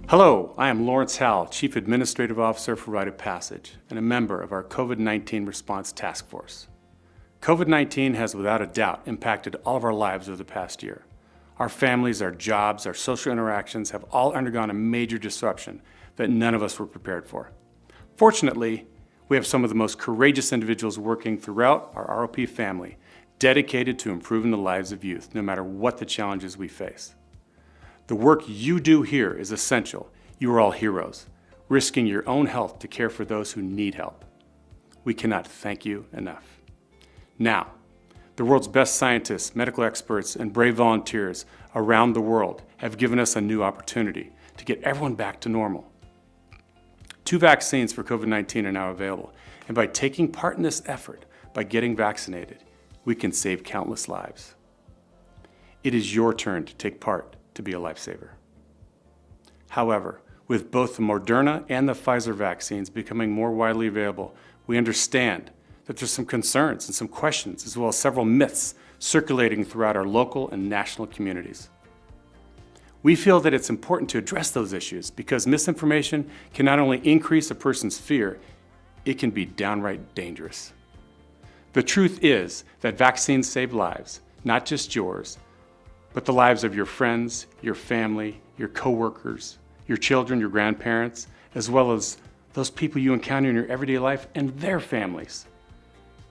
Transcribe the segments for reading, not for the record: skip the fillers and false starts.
Hello, I am Lawrence Howell, Chief Administrative Officer for Rite of Passage and a member of our COVID-19 Response Task Force. COVID-19 has without a doubt impacted all of our lives over the past year. Our families, our jobs, our social interactions have all undergone a major disruption that none of us were prepared for. Fortunately, we have some of the most courageous individuals working throughout our ROP family, dedicated to improving the lives of youth, no matter what the challenges we face. The work you do here is essential. You are all heroes, risking your own health to care for those who need help. We cannot thank you enough. Now, the world's best scientists, medical experts, and brave volunteers around the world have given us a new opportunity to get everyone back to normal. 2 vaccines for COVID-19 are now available, and by taking part in this effort, by getting vaccinated, we can save countless lives. It is your turn to take part to be a lifesaver. However, with both the Moderna and the Pfizer vaccines becoming more widely available, we understand that there's some concerns and some questions, as well as several myths circulating throughout our local and national communities. We feel that it's important to address those issues because misinformation can not only increase a person's fear, it can be downright dangerous. The truth is that vaccines save lives, not just yours, but the lives of your friends, your family, your coworkers, your children, your grandparents, as well as those people you encounter in your everyday life and their families.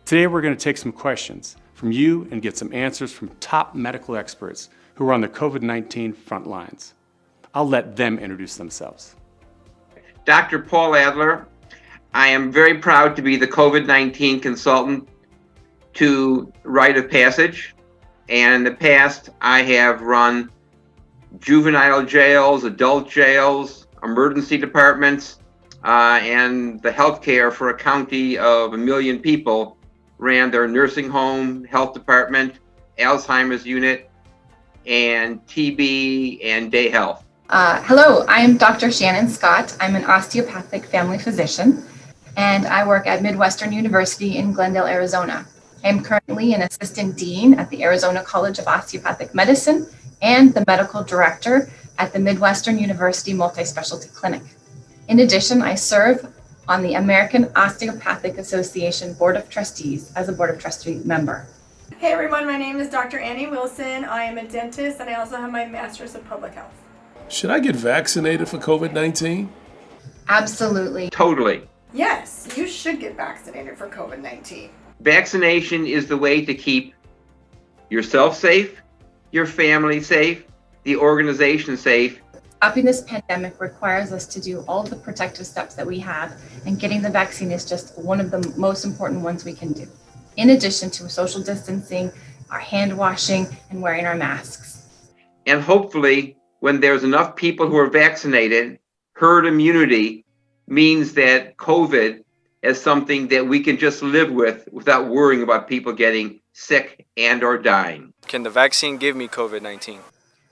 Today we're going to take some questions from you and get some answers from top medical experts who are on the COVID-19 front lines. I'll let them introduce themselves. Dr. Paul Adler. I am very proud to be the COVID-19 consultant to Rite of Passage. And in the past, I have run juvenile jails, adult jails, emergency departments, and the healthcare for a county of 1 million people, ran their nursing home, health department, Alzheimer's unit, and TB and day health. Hello, I am Dr. Shannon Scott. I'm an osteopathic family physician, and I work at Midwestern University in Glendale, Arizona. I am currently an assistant dean at the Arizona College of Osteopathic Medicine and the medical director at the Midwestern University Multi-Specialty Clinic. In addition, I serve on the American Osteopathic Association Board of Trustees as a Board of Trustee member. Hey everyone, my name is Dr. Annie Wilson. I am a dentist and I also have my Master's of Public Health. Should I get vaccinated for COVID-19? Absolutely. Totally. Yes, you should get vaccinated for COVID-19. Vaccination is the way to keep yourself safe, your family safe, the organization safe. Stopping this pandemic requires us to do all the protective steps that we have, and getting the vaccine is just one of the most important ones we can do. In addition to social distancing, our hand washing, and wearing our masks. And hopefully, when there's enough people who are vaccinated, herd immunity means that COVID is something that we can just live with without worrying about people getting sick and or dying. Can the vaccine give me COVID-19?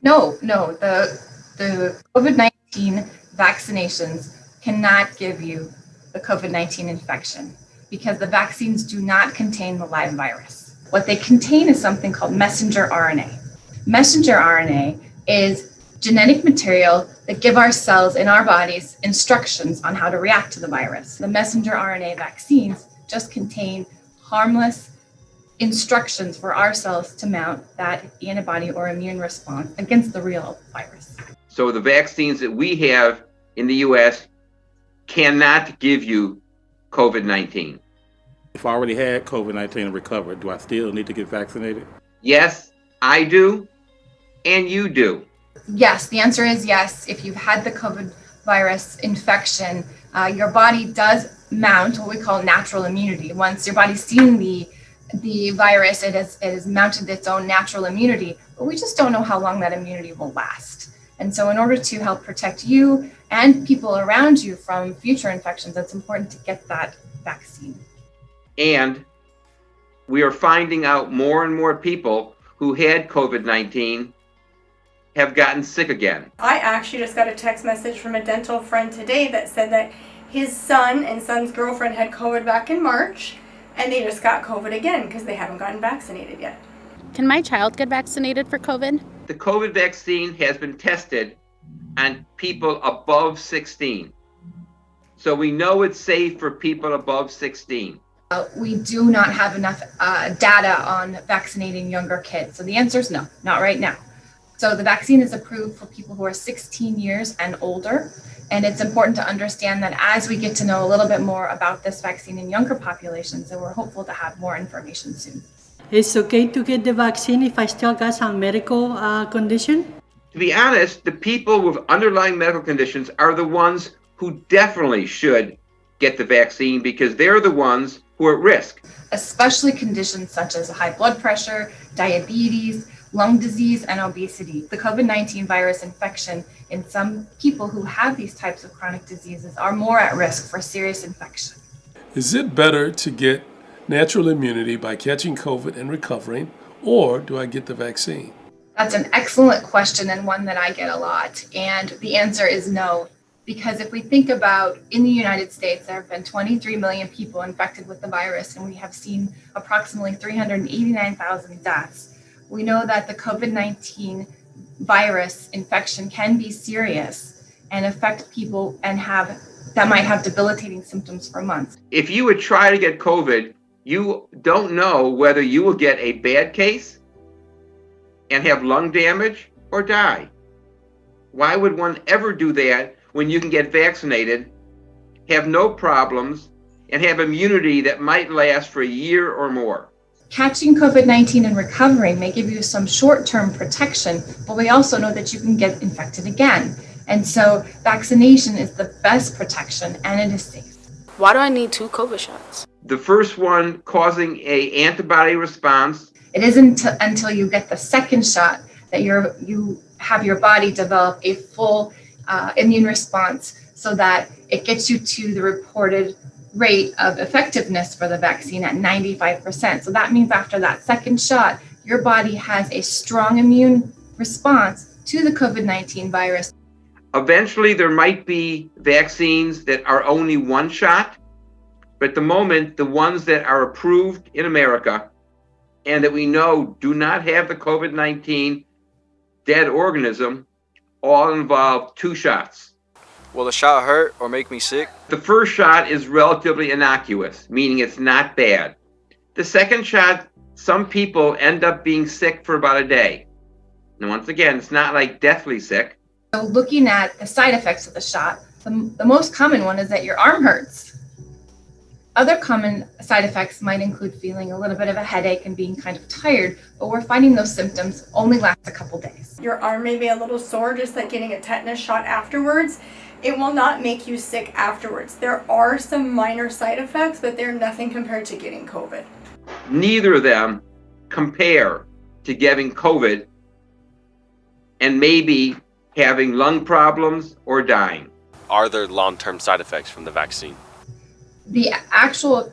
No, the COVID-19 vaccinations cannot give you the COVID-19 infection because the vaccines do not contain the live virus. What they contain is something called messenger RNA. Messenger RNA is genetic material that give our cells in our bodies instructions on how to react to the virus. The messenger RNA vaccines just contain harmless instructions for our cells to mount that antibody or immune response against the real virus. So the vaccines that we have in the US cannot give you COVID-19. If I already had COVID-19 and recovered, do I still need to get vaccinated? Yes, I do, and you do. Yes, the answer is yes. If you've had the COVID virus infection, your body does mount what we call natural immunity. Once your body's seen the virus, it has mounted its own natural immunity, but we just don't know how long that immunity will last. And so in order to help protect you and people around you from future infections, it's important to get that vaccine. And we are finding out more and more people who had COVID-19 have gotten sick again. I actually just got a text message from a dental friend today that said that his son and son's girlfriend had COVID back in March, and they just got COVID again because they haven't gotten vaccinated yet. Can my child get vaccinated for COVID? The COVID vaccine has been tested on people above 16. So we know it's safe for people above 16. We do not have enough data on vaccinating younger kids. So the answer is no, not right now. So the vaccine is approved for people who are 16 years and older. And it's important to understand that as we get to know a little bit more about this vaccine in younger populations, and we're hopeful to have more information soon. It's okay to get the vaccine if I still got some medical condition? To be honest, the people with underlying medical conditions are the ones who definitely should get the vaccine because they're the ones who are at risk. Especially conditions such as high blood pressure, diabetes, lung disease, and obesity. The COVID-19 virus infection in some people who have these types of chronic diseases are more at risk for serious infection. Is it better to get natural immunity by catching COVID and recovering, or do I get the vaccine? That's an excellent question and one that I get a lot. And the answer is no. Because if we think about in the United States, there have been 23 million people infected with the virus, and we have seen approximately 389,000 deaths. We know that the COVID-19 virus infection can be serious and affect people and that might have debilitating symptoms for months. If you would try to get COVID, you don't know whether you will get a bad case and have lung damage or die. Why would one ever do that when you can get vaccinated, have no problems, and have immunity that might last for a year or more? Catching COVID-19 and recovering may give you some short-term protection, but we also know that you can get infected again. And so vaccination is the best protection, and it is safe. Why do I need 2 COVID shots? The first one causing an antibody response. It isn't until you get the second shot that you have your body develop a full immune response so that it gets you to the reported rate of effectiveness for the vaccine at 95%. So that means after that second shot, your body has a strong immune response to the COVID-19 virus. Eventually, there might be vaccines that are only one shot, but at the moment, the ones that are approved in America and that we know do not have the COVID-19 dead organism all involve 2 shots. Will the shot hurt or make me sick? The first shot is relatively innocuous, meaning it's not bad. The second shot, some people end up being sick for about a day. And once again, it's not like deathly sick. So looking at the side effects of the shot, the most common one is that your arm hurts. Other common side effects might include feeling a little bit of a headache and being kind of tired, but we're finding those symptoms only last a couple days. Your arm may be a little sore, just like getting a tetanus shot afterwards. It will not make you sick afterwards. There are some minor side effects, but they're nothing compared to getting COVID. Neither of them compare to getting COVID and maybe having lung problems or dying. Are there long-term side effects from the vaccine? The actual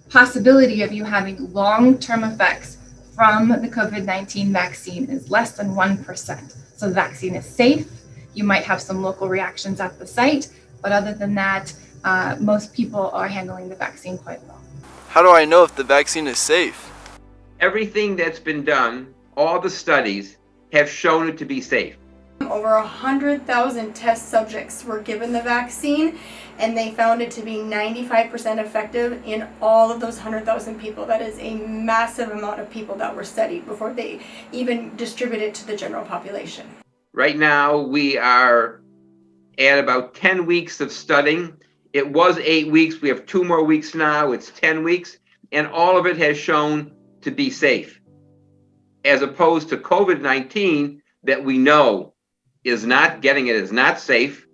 possibility of you having long-term effects from the COVID-19 vaccine is less than 1%. So the vaccine is safe. You might have some local reactions at the site, but other than that, most people are handling the vaccine quite well. How do I know if the vaccine is safe? Everything that's been done, all the studies have shown it to be safe. Over 100,000 test subjects were given the vaccine, and they found it to be 95% effective in all of those 100,000 people. That is a massive amount of people that were studied before they even distributed to the general population. Right now, we are at about 10 weeks of studying. It was 8 weeks. We have 2 more weeks now. It's 10 weeks. And all of it has shown to be safe, as opposed to COVID-19 that we know is not safe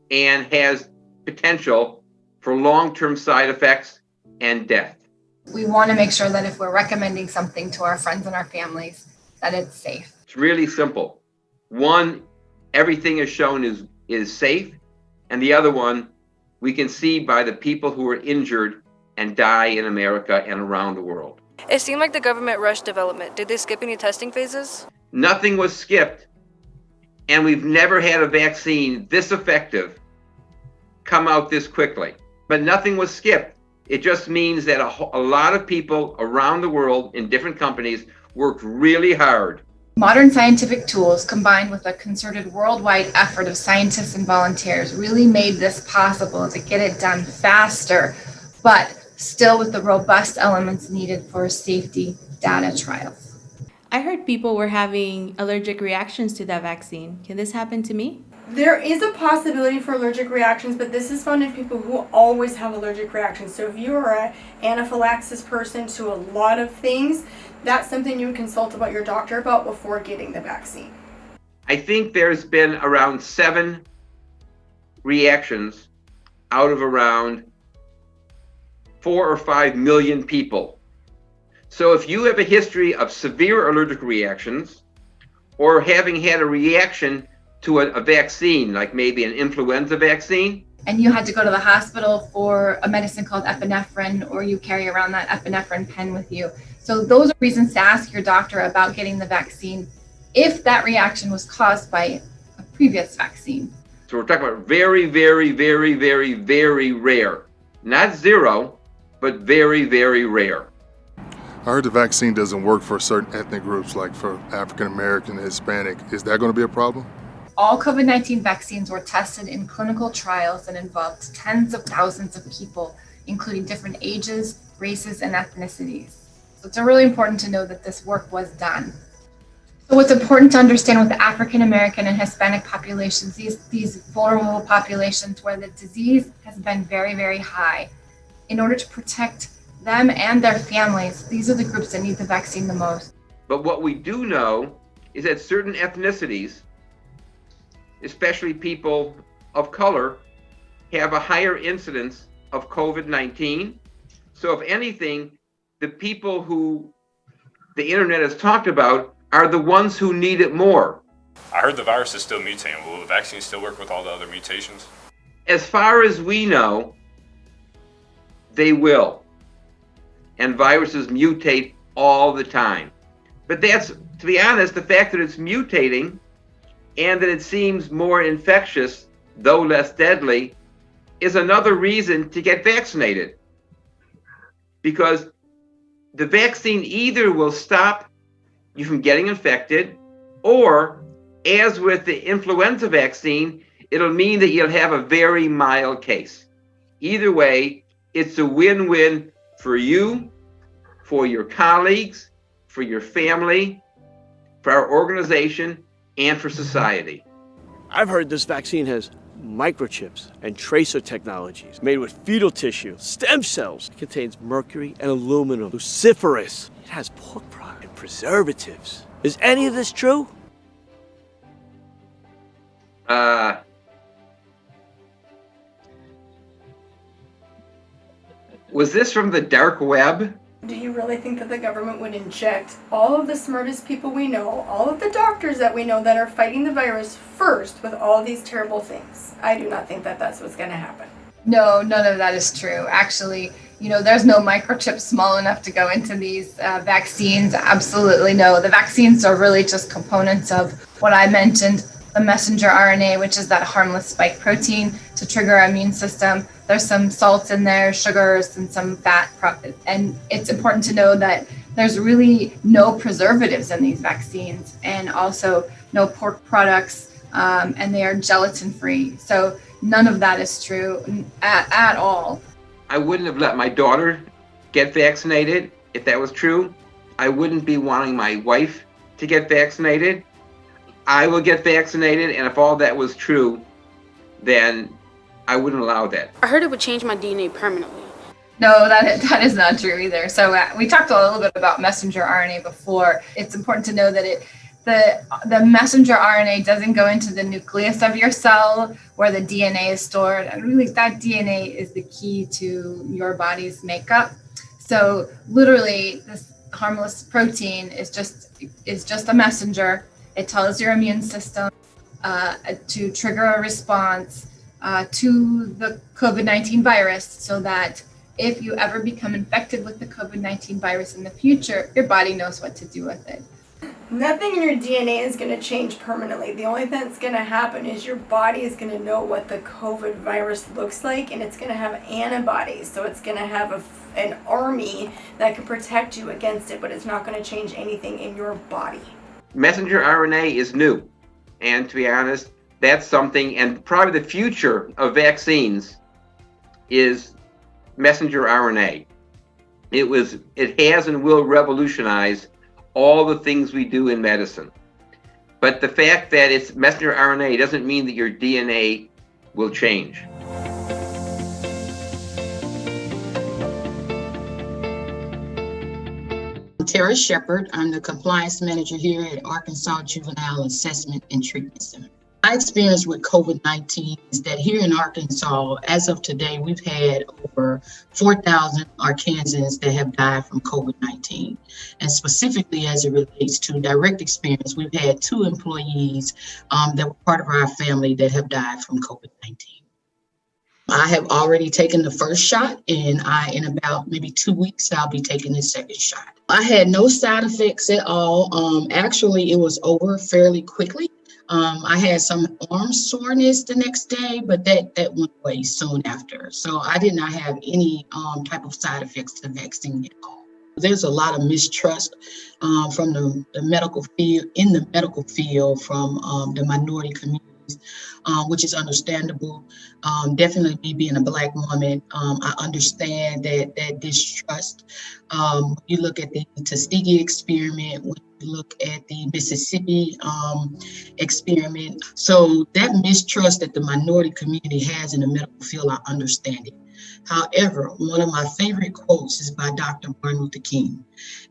and has potential for long-term side effects and death. We want to make sure that if we're recommending something to our friends and our families, that it's safe. It's really simple. One, everything is shown is safe, and the other one, we can see by the people who are injured and die in America and around the world. It seemed like the government rushed development. Did they skip any testing phases? Nothing was skipped, and we've never had a vaccine this effective come out this quickly. But nothing was skipped. It just means that a lot of people around the world in different companies worked really hard Modern scientific tools combined with a concerted worldwide effort of scientists and volunteers really made this possible to get it done faster, but still with the robust elements needed for safety data trials. I heard people were having allergic reactions to that vaccine. Can this happen to me? There is a possibility for allergic reactions, but this is found in people who always have allergic reactions. So if you are an anaphylaxis person to a lot of things, that's something you would consult about your doctor about before getting the vaccine. I think there's been around 7 reactions out of around 4 or 5 million people. So if you have a history of severe allergic reactions or having had a reaction to a vaccine, like maybe an influenza vaccine, and you had to go to the hospital for a medicine called epinephrine, or you carry around that epinephrine pen with you. So those are reasons to ask your doctor about getting the vaccine if that reaction was caused by a previous vaccine. so we're talking about very, very, very, very, very rare. Not zero, but very, very rare. I heard the vaccine doesn't work for certain ethnic groups, like for African American and Hispanic. Is that going to be a problem? All COVID-19 vaccines were tested in clinical trials and involved tens of thousands of people, including different ages, races, and ethnicities. So it's really important to know that this work was done. So what's important to understand with the African American and Hispanic populations, these vulnerable populations where the disease has been very, very high, in order to protect them and their families, these are the groups that need the vaccine the most. But what we do know is that certain ethnicities, especially people of color, have a higher incidence of COVID-19. So if anything, the people who the internet has talked about are the ones who need it more. I heard the virus is still mutating. Will the vaccine still work with all the other mutations? As far as we know, they will. And viruses mutate all the time. But that's, to be honest, the fact that it's mutating and that it seems more infectious, though less deadly, is another reason to get vaccinated. Because the vaccine either will stop you from getting infected, or, as with the influenza vaccine, it'll mean that you'll have a very mild case. Either way, it's a win-win for you, for your colleagues, for your family, for our organization, and for society. I've heard this vaccine has microchips and tracer technologies made with fetal tissue, stem cells. It contains mercury and aluminum, luciferase. It has pork product and preservatives. Is any of this true? Was this from the dark web? Do you really think that the government would inject all of the smartest people we know, all of the doctors that we know that are fighting the virus first with all these terrible things? I do not think that that's what's going to happen. No, none of that is true. Actually, there's no microchip small enough to go into these vaccines. Absolutely no. The vaccines are really just components of what I mentioned, the messenger RNA, which is that harmless spike protein to trigger our immune system. There's some salts in there, sugars, and some fat. And it's important to know that there's really no preservatives in these vaccines, and also no pork products, and they are gelatin-free. So none of that is true at all. I wouldn't have let my daughter get vaccinated if that was true. I wouldn't be wanting my wife to get vaccinated. I will get vaccinated, and if all that was true, then I wouldn't allow that. I heard it would change my DNA permanently. No, that is not true either. So we talked a little bit about messenger RNA before. It's important to know that the messenger RNA doesn't go into the nucleus of your cell where the DNA is stored. And really, that DNA is the key to your body's makeup. So literally, this harmless protein is just a messenger. It tells your immune system to trigger a response to the COVID-19 virus, so that if you ever become infected with the COVID-19 virus in the future, your body knows what to do with it. Nothing in your DNA is going to change permanently. The only thing that's going to happen is your body is going to know what the COVID virus looks like, and it's going to have antibodies. So it's going to have an army that can protect you against it, but it's not going to change anything in your body. messenger RNA is new. And to be honest, that's something, and probably the future of vaccines is messenger RNA. It has and will revolutionize all the things we do in medicine. But the fact that it's messenger RNA doesn't mean that your DNA will change. Tara Shepard. I'm the compliance manager here at Arkansas Juvenile Assessment and Treatment Center. My experience with COVID-19 is that here in Arkansas, as of today, we've had over 4,000 Arkansans that have died from COVID-19. And specifically as it relates to direct experience, we've had 2 employees that were part of our family that have died from COVID-19. I have already taken the first shot, and in about maybe 2 weeks, I'll be taking the second shot. I had no side effects at all. Actually, it was over fairly quickly. I had some arm soreness the next day, but that went away soon after. So I did not have any type of side effects to the vaccine at all. There's a lot of mistrust from the medical field, from the minority communities, which is understandable. Definitely me being a Black woman, I understand that distrust. You look at the Tuskegee experiment, when you look at the Mississippi experiment. So that mistrust that the minority community has in the medical field, I understand it. However, one of my favorite quotes is by Dr. Martin Luther King.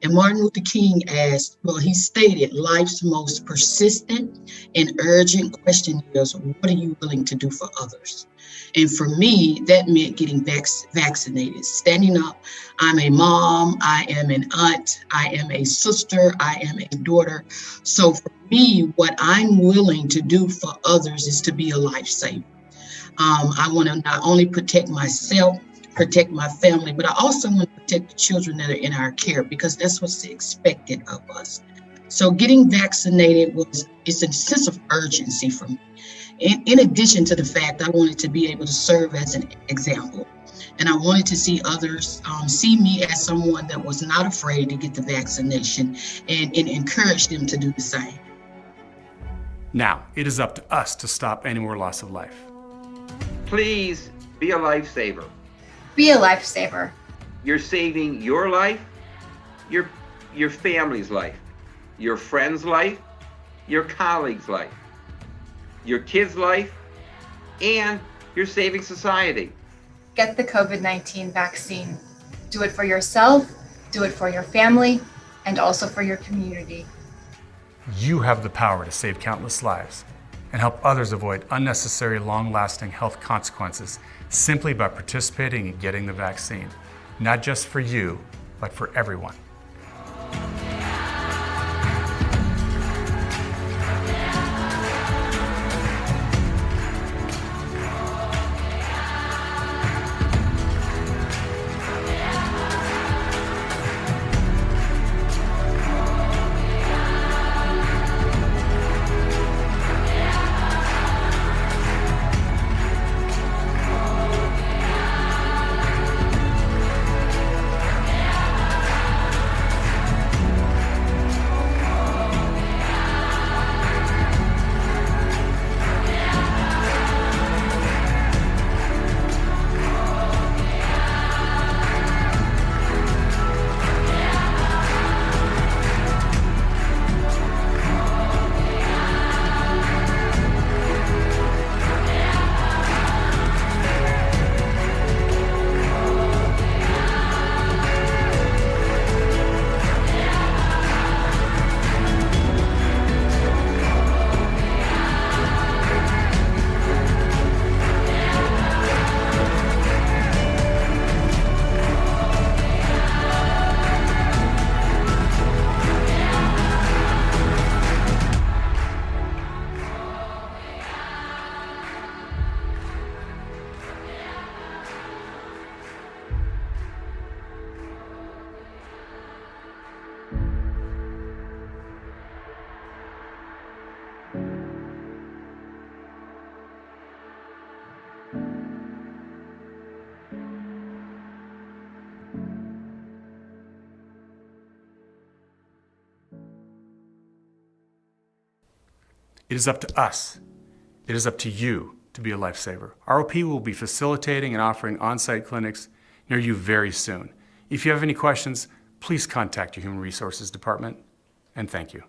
And Martin Luther King he stated, life's most persistent and urgent question is, what are you willing to do for others? And for me, that meant getting vaccinated, standing up. I'm a mom, I am an aunt, I am a sister, I am a daughter. So for me, what I'm willing to do for others is to be a lifesaver. I want to not only protect myself, protect my family, but I also want to protect the children that are in our care, because that's what's expected of us. So getting vaccinated it's a sense of urgency for me. In addition to the fact I wanted to be able to serve as an example, and I wanted to see others see me as someone that was not afraid to get the vaccination and encourage them to do the same. Now, it is up to us to stop any more loss of life. Please be a lifesaver. Be a lifesaver. You're saving your life, your family's life, your friend's life, your colleague's life, your kid's life, and you're saving society. Get the COVID-19 vaccine. Do it for yourself, do it for your family, and also for your community. You have the power to save countless lives and help others avoid unnecessary, long-lasting health consequences simply by participating in getting the vaccine. Not just for you, but for everyone. It is up to us. It is up to you to be a lifesaver. ROP will be facilitating and offering on-site clinics near you very soon. If you have any questions, please contact your Human Resources Department, and thank you.